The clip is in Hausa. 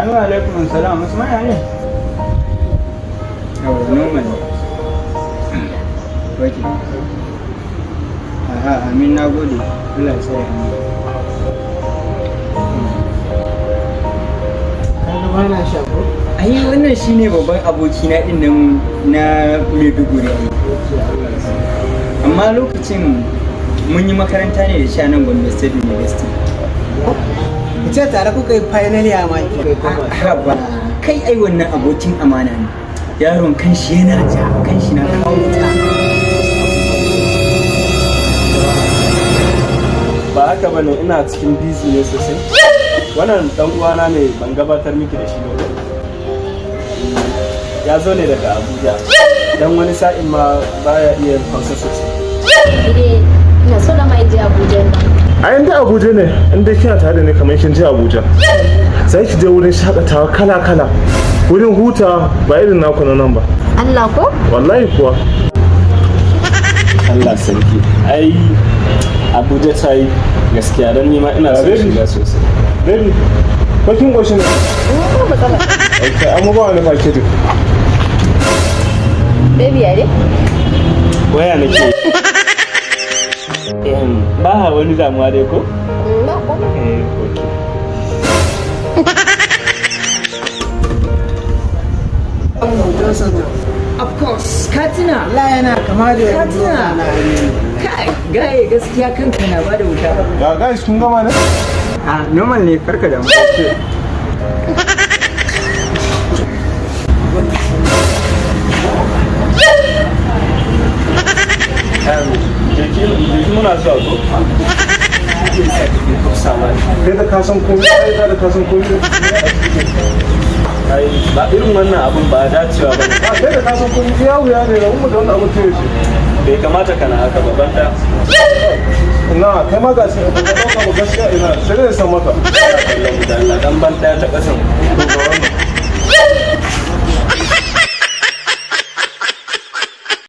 alaikum salam. Usman ya ne? Yawa normal. Waje. Aha, amin na gode. Allah ya tsare mu. Kana ba na shago? Ai wannan shine babban aboki na din nan na Maiduguri. Amma lokacin mun yi makaranta ne da shi a nan Gombe State University. Ce tare kuka yi final ya maki. Haba, kai ai wannan abokin amana ne. Yaron kanshi yana ja, kanshi na kawo wuta. Ba haka bane, ina cikin busy ne sosai. Wannan dan uwana ne ban gabatar miki da shi ba. Ya zo ne daga Abuja. Dan wani sa'in ma baya iya Hausa sosai. Ina so da mai je Abuja nan. A inda Abuja ne, inda kina tare da ni kamar kin je Abuja. Sai ki je wurin shakatawa kala-kala. Wurin huta ba irin naku na nan ba. Allah ko? Wallahi kuwa. Allah sarki. Ai Abuja ta yi gaskiya dan ni ma ina so shiga sosai. Baby, bakin goshi ne. Ba matsala. Okay, amma ba wani package. Baby ya ne? Waya nake. Ba wani damuwa dai ko? Na ko. Okay. Of course, Katina. Allah yana kama da Katina. Kai, gaye gaskiya kanka na bada wuta. Ya guys, kun gama ne? Ah, normal ne, karka da mu. Jeki muna zuwa ko? Kai da ka san komai, kai da ka san komai. Ai ba irin wannan abun ba dacewa ba. Kai da ka san komai ya wuya ne, da mu da wannan abu ce shi. Bai kamata kana haka ba banda. Na, kai ma ga shi da ka ba gaskiya ina, sai dai san maka. Dan ban daya ta kasan. To ga wannan.